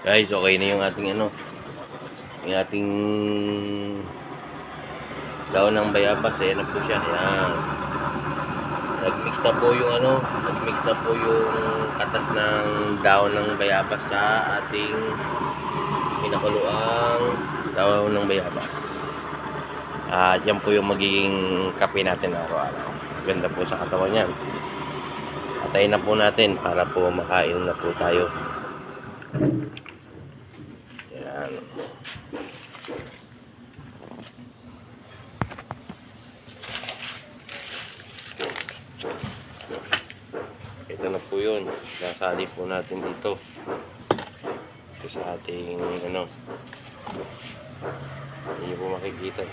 Guys, okay na yung ating ano, yung ating daon ng bayabas. Ayan na po siya. Ayan. Nagmix na po yung ano, nagmix na po yung katas ng daon ng bayabas sa ating pinakuluang daon ng bayabas. At yan po yung magiging kape natin araw-araw. Ganda po sa katawan yan. Patayin na po natin para po makain na po tayo. Yan. Ito na po yun. Nasali po natin dito. Ito sa ating ano. Hindi po makikita.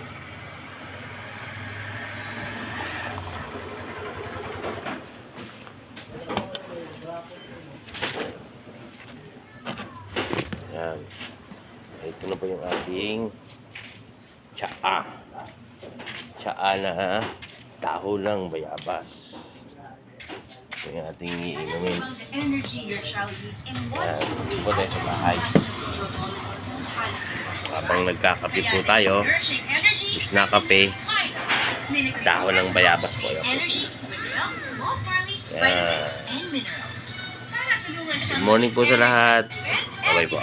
Yan. Ito na po yung ating tsaa. Tsaa na dahon ng bayabas. Ito yung ating iinumin. Yan. Ito tayo sa bahay. Habang nagkakape po tayo, is na kape, dahon ng bayabas po. Yan. Yan. Good morning po sa lahat. Bye-bye po.